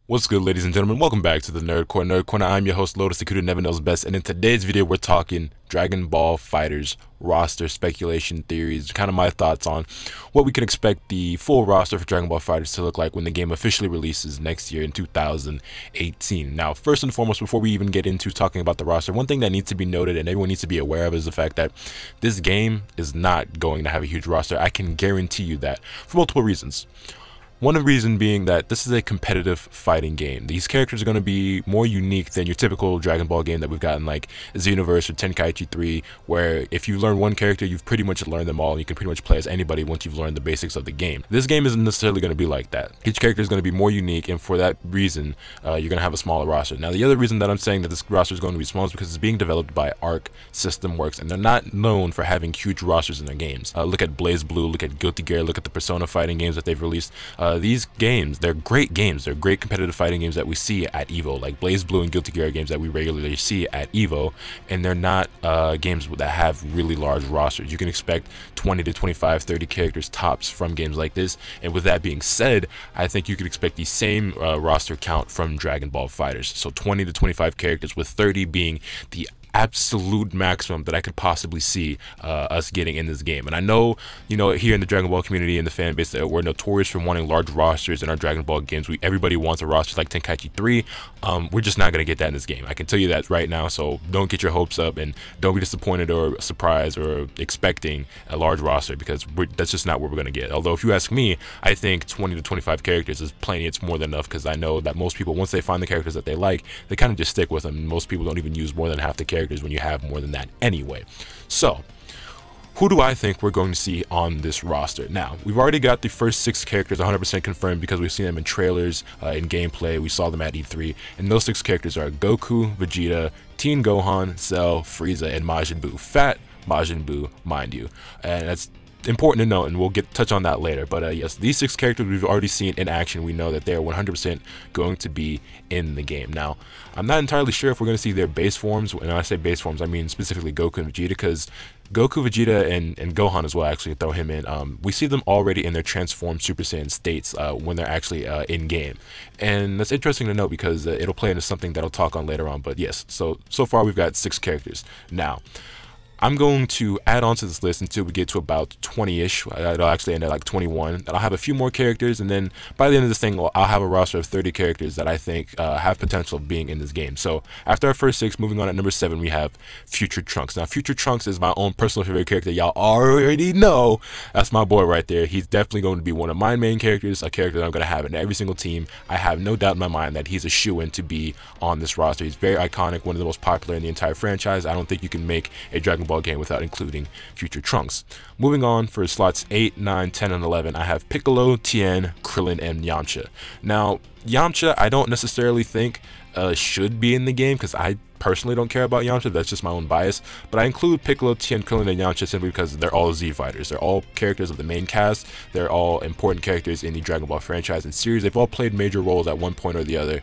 What's good, ladies and gentlemen? Welcome back to the Nerd Corner. Nerd Corner. I'm your host, Lotus, the Kuda Never Knows Best, and in today's video, we're talking Dragon Ball FighterZ roster speculation theories, kind of my thoughts on what we can expect the full roster for Dragon Ball FighterZ to look like when the game officially releases next year in 2018. Now, first and foremost, before we even get into talking about the roster, one thing that needs to be noted and everyone needs to be aware of is the fact that this game is not going to have a huge roster. I can guarantee you that for multiple reasons. One reason being that this is a competitive fighting game. These characters are going to be more unique than your typical Dragon Ball game that we've gotten like Xenoverse or Tenkaichi 3, where if you learn one character, you've pretty much learned them all, and you can pretty much play as anybody once you've learned the basics of the game. This game isn't necessarily going to be like that. Each character is going to be more unique, and for that reason, you're going to have a smaller roster. Now, the other reason that I'm saying that this roster is going to be small is because it's being developed by Arc System Works, and they're not known for having huge rosters in their games. Look at BlazBlue, look at Guilty Gear, look at the Persona fighting games that they've released. These games, they're great games. They're great competitive fighting games that we see at EVO. Like BlazBlue and Guilty Gear are games that we regularly see at EVO, and they're not games that have really large rosters. You can expect 20 to 25, 30 characters tops from games like this. And with that being said, I think you could expect the same roster count from Dragon Ball FighterZ. So 20 to 25 characters, with 30 being the absolute maximum that I could possibly see us getting in this game. And I know, here in the Dragon Ball community and the fan base, that we're notorious for wanting large rosters in our Dragon Ball games. Everybody wants a roster like Tenkaichi 3. We're just not going to get that in this game. I can tell you that right now, so don't get your hopes up and don't be disappointed or surprised or expecting a large roster, because that's just not what we're going to get. Although if you ask me, I think 20 to 25 characters is plenty. It's more than enough, because I know that most people, once they find the characters that they like, they kind of just stick with them. Most people don't even use more than half the characters when you have more than that anyway. So who do I think we're going to see on this roster? Now, we've already got the first 6 characters 100% confirmed because we've seen them in trailers, in gameplay. We saw them at E3, and those 6 characters are Goku, Vegeta, Teen Gohan, Cell, Frieza, and Majin Buu. Fat Majin Buu, mind you. And that's important to note, and we'll touch on that later. But yes, these 6 characters we've already seen in action. We know that they're 100% going to be in the game. Now, I'm not entirely sure if we're going to see their base forms. When I say base forms, I mean specifically Goku and Vegeta, because Goku, Vegeta, and Gohan as well, actually throw him in. We see them already in their transformed Super Saiyan states when they're actually in game, and that's interesting to note because it'll play into something that I'll talk on later on. But yes, so far we've got 6 characters. Now, I'm going to add on to this list until we get to about 20-ish. It'll actually end at like 21. And I'll have a few more characters, and then by the end of this thing, I'll have a roster of 30 characters that I think have potential of being in this game. So after our first 6, moving on at number 7, we have Future Trunks. Now, Future Trunks is my own personal favorite character. Y'all already know. That's my boy right there. He's definitely going to be one of my main characters, a character that I'm going to have in every single team. I have no doubt in my mind that he's a shoo-in to be on this roster. He's very iconic, one of the most popular in the entire franchise. I don't think you can make a Dragon Ball game without including Future Trunks. Moving on for slots 8, 9, 10, and 11, I have Piccolo, Tien, Krillin, and Yamcha. Now, Yamcha, I don't necessarily think should be in the game, because I personally don't care about Yamcha. That's just my own bias. But I include Piccolo, Tien, Krillin, and Yamcha simply because they're all Z fighters. They're all characters of the main cast. They're all important characters in the Dragon Ball franchise and series. They've all played major roles at one point or the other.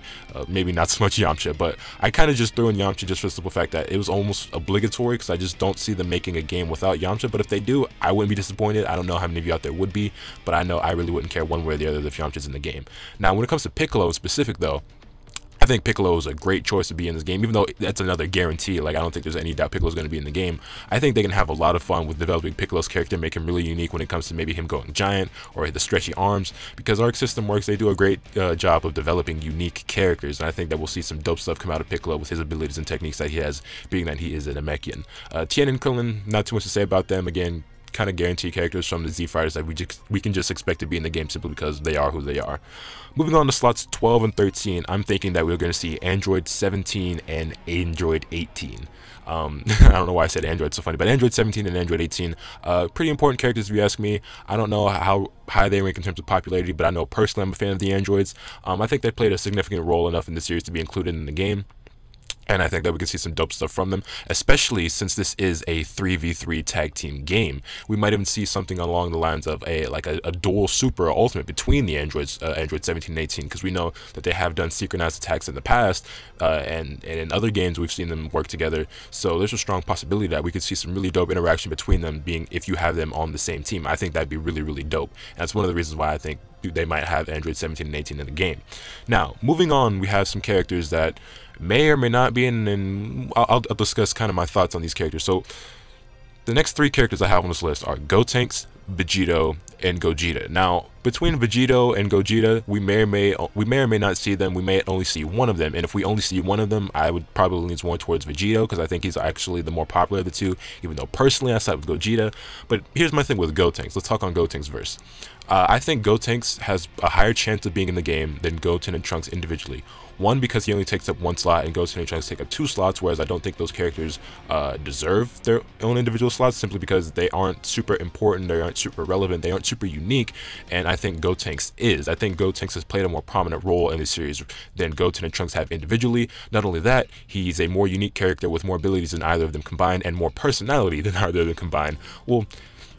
Maybe not so much Yamcha, but I kind of just threw in Yamcha just for the simple fact that it was almost obligatory, because I just don't see them making a game without Yamcha. But if they do, I wouldn't be disappointed. I don't know how many of you out there would be, but I know I really wouldn't care one way or the other if Yamcha's in the game. Now, when it comes to Piccolo in specific, though, I think Piccolo is a great choice to be in this game, even though that's another guarantee. Like, I don't think there's any doubt Piccolo's going to be in the game. I think they can have a lot of fun with developing Piccolo's character, make him really unique when it comes to maybe him going giant or the stretchy arms, because Arc System Works, they do a great job of developing unique characters, and I think that we'll see some dope stuff come out of Piccolo with his abilities and techniques that he has, being that he is a Namekian. Tien and Krillin, not too much to say about them. Again, kind of guarantee characters from the Z fighters that we can just expect to be in the game simply because they are who they are. Moving on to slots 12 and 13, I'm thinking that we're going to see Android 17 and Android 18. I don't know why I said Android so funny, but Android 17 and Android 18, pretty important characters if you ask me. I don't know how high they rank in terms of popularity, but I know personally I'm a fan of the androids. I think they played a significant role enough in the series to be included in the game. And I think that we can see some dope stuff from them, especially since this is a 3v3 tag team game. We might even see something along the lines of a dual super or ultimate between the androids, Android 17 and 18, because we know that they have done synchronized attacks in the past, and in other games we've seen them work together. So there's a strong possibility that we could see some really dope interaction between them, being if you have them on the same team. I think that'd be really, really dope. And that's one of the reasons why I think they might have Android 17 and 18 in the game. Now, moving on, we have some characters that may or may not be in, and I'll discuss kind of my thoughts on these characters. So the next three characters I have on this list are Gotenks, Vegito, and Gogeta. Now, between Vegito and Gogeta, we may or may not see them. We may only see one of them, and if we only see one of them, I would probably lean more towards Vegito, because I think he's actually the more popular of the two, even though personally I side with Gogeta. But here's my thing with Gotenks. Let's talk on Gotenks first. I think Gotenks has a higher chance of being in the game than Goten and Trunks individually. One, because he only takes up one slot, and Goten and Trunks take up two slots, whereas I don't think those characters deserve their own individual slots, simply because they aren't super important, they aren't super relevant, they aren't super unique, and I think Gotenks is. I think Gotenks has played a more prominent role in the series than Goten and Trunks have individually. Not only that, he's a more unique character with more abilities than either of them combined, and more personality than either of them combined. Well,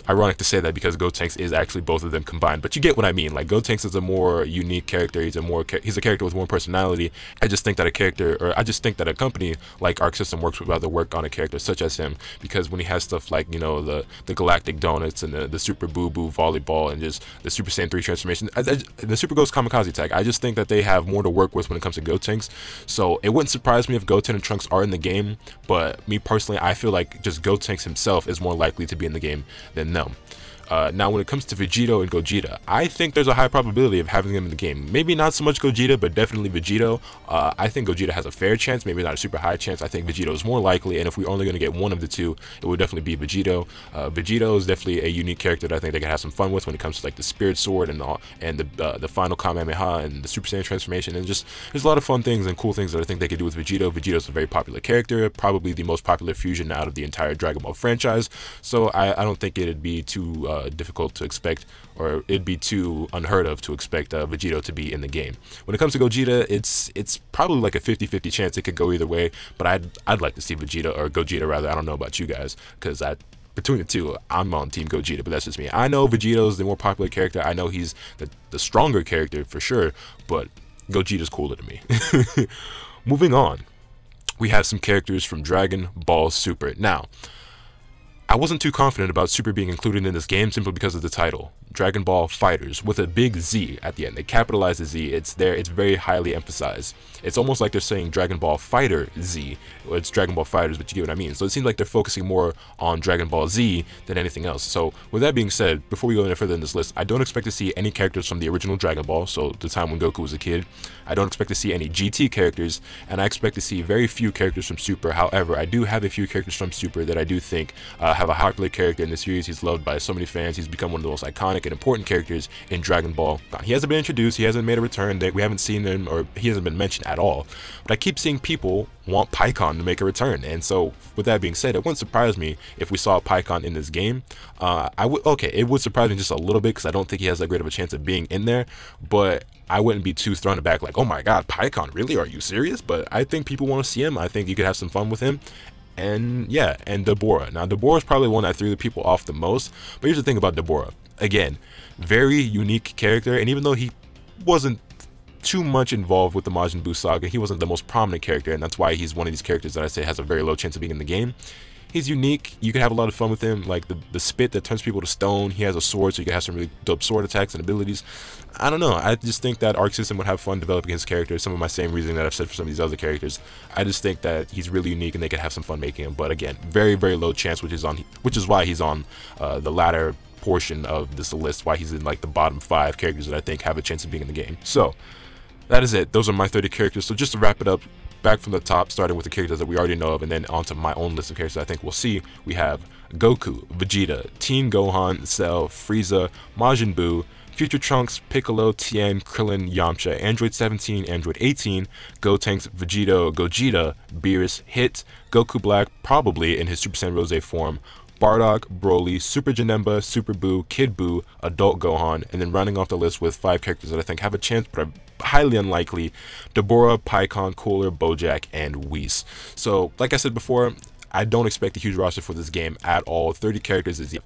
ironic to say that because Gotenks is actually both of them combined, but you get what I mean. Like, Gotenks is a more unique character. He's a character with more personality. I just think that a company like Arc System Works would rather work on a character such as him, because when he has stuff like, you know, the Galactic Donuts and the Super Boo Boo Volleyball and just the Super Saiyan 3 transformation, the Super Ghost Kamikaze tag, I just think that they have more to work with when it comes to Gotenks. So it wouldn't surprise me if Goten and Trunks are in the game, but me personally, I feel like just Gotenks himself is more likely to be in the game than them. Now, when it comes to Vegito and Gogeta, I think there's a high probability of having them in the game. Maybe not so much Gogeta, but definitely Vegito. I think Gogeta has a fair chance, maybe not a super high chance. I think Vegito is more likely, and if we're only going to get one of the two, it would definitely be Vegito. Vegito is definitely a unique character that I think they can have some fun with when it comes to like the Spirit Sword and the final Kamehameha and the Super Saiyan transformation, and just there's a lot of fun things and cool things that I think they could do with Vegito. Vegito's a very popular character, probably the most popular fusion out of the entire Dragon Ball franchise, so I don't think it'd be too difficult to expect, or it'd be too unheard of to expect Vegito to be in the game. When it comes to Gogeta, it's probably like a 50-50 chance it could go either way, but I'd like to see Vegeta, or Gogeta rather. I don't know about you guys, because between the two, I'm on Team Gogeta, but that's just me. I know Vegito's the more popular character. I know he's the stronger character for sure, but Gogeta's cooler to me. Moving on, we have some characters from Dragon Ball Super. Now, I wasn't too confident about Super being included in this game simply because of the title, Dragon Ball FighterZ, with a big Z at the end. They capitalize the Z. It's there. It's very highly emphasized. It's almost like they're saying Dragon Ball Fighter Z. It's Dragon Ball FighterZ, but you get what I mean. So it seems like they're focusing more on Dragon Ball Z than anything else. So with that being said, before we go any further in this list, I don't expect to see any characters from the original Dragon Ball, so the time when Goku was a kid. I don't expect to see any GT characters, and I expect to see very few characters from Super. However, I do have a few characters from Super that I do think have a popular character in the series. He's loved by so many fans. He's become one of the most iconic and important characters in Dragon Ball. He hasn't been introduced, he hasn't made a return, we haven't seen him, or he hasn't been mentioned at all, but I keep seeing people want Pikkon to make a return, and so with that being said, it wouldn't surprise me if we saw Pikkon in this game. It would surprise me just a little bit, because I don't think he has that great of a chance of being in there, but I wouldn't be too thrown aback like, oh my god, Pikkon, really? Are you serious? But I think people want to see him. I think you could have some fun with him. And yeah, and Dabura. Now, Dabura is probably one that threw the people off the most, but here's the thing about Dabura. Again, very unique character, and even though he wasn't too much involved with the Majin Buu saga, he wasn't the most prominent character, and that's why he's one of these characters that I say has a very low chance of being in the game. He's unique. You can have a lot of fun with him, like the spit that turns people to stone. He has a sword, so you can have some really dope sword attacks and abilities. I don't know. I just think that Arc System would have fun developing his character. Some of my same reasoning that I've said for some of these other characters. I just think that he's really unique, and they could have some fun making him. But again, very, very low chance, which is why he's on the latter portion of this list. Why he's in like the bottom 5 characters that I think have a chance of being in the game. So that is it. Those are my 30 characters. So just to wrap it up, back from the top, starting with the characters that we already know of, and then onto my own list of characters I think we'll see. We have Goku, Vegeta, Teen Gohan, Cell, Frieza, Majin Buu, Future Trunks, Piccolo, Tien, Krillin, Yamcha, Android 17, Android 18, Gotenks, Vegito, Gogeta, Beerus, Hit, Goku Black, probably in his Super Saiyan Rose form, Bardock, Broly, Super Janemba, Super Buu, Kid Buu, Adult Gohan, and then rounding off the list with 5 characters that I think have a chance, but highly unlikely, Deborah, Pycon, Cooler, Bojack, and Whis. So like I said before, I don't expect a huge roster for this game at all. 30 characters is...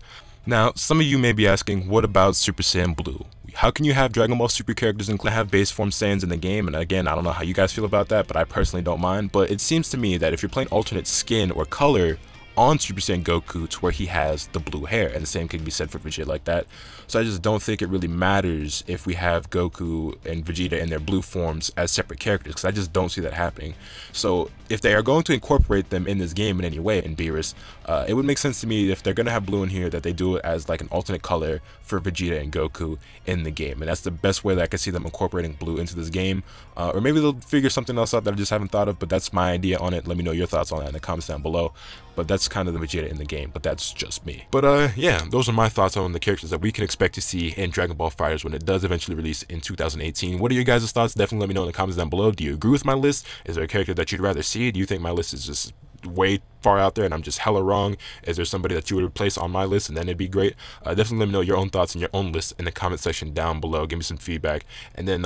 Now, some of you may be asking, what about Super Saiyan Blue? How can you have Dragon Ball Super characters and have base form Saiyans in the game? And again, I don't know how you guys feel about that, but I personally don't mind. But it seems to me that if you're playing alternate skin or color on Super Saiyan Goku to where he has the blue hair, and the same can be said for Vegeta like that. So I just don't think it really matters if we have Goku and Vegeta in their blue forms as separate characters, because I just don't see that happening. So if they are going to incorporate them in this game in any way in Beerus, it would make sense to me if they're going to have blue in here that they do it as like an alternate color for Vegeta and Goku in the game, and that's the best way that I can see them incorporating blue into this game. Or maybe they'll figure something else out that I just haven't thought of, but that's my idea on it. Let me know your thoughts on that in the comments down below. But that's kind of the Vegeta in the game, but that's just me. But yeah, those are my thoughts on the characters that we can expect to see in Dragon Ball FighterZ when it does eventually release in 2018. What are your guys' thoughts? Definitely let me know in the comments down below. Do you agree with my list? Is there a character that you'd rather see? Do you think my list is just way far out there and I'm just hella wrong? Is there somebody that you would replace on my list and then it'd be great? Definitely let me know your own thoughts and your own list in the comment section down below. Give me some feedback, and then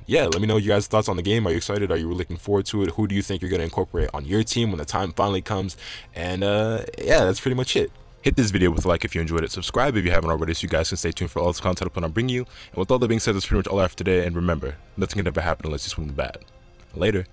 yeah, let me know you guys' thoughts on the game. Are you excited? Are you looking forward to it? Who do you think you're going to incorporate on your team when the time finally comes? And yeah, that's pretty much it. Hit this video with a like if you enjoyed it. Subscribe if you haven't already, so you guys can stay tuned for all this content I plan on bringing you. And with all that being said, that's pretty much all I have today. And remember, nothing can ever happen unless you swim the bat. Later.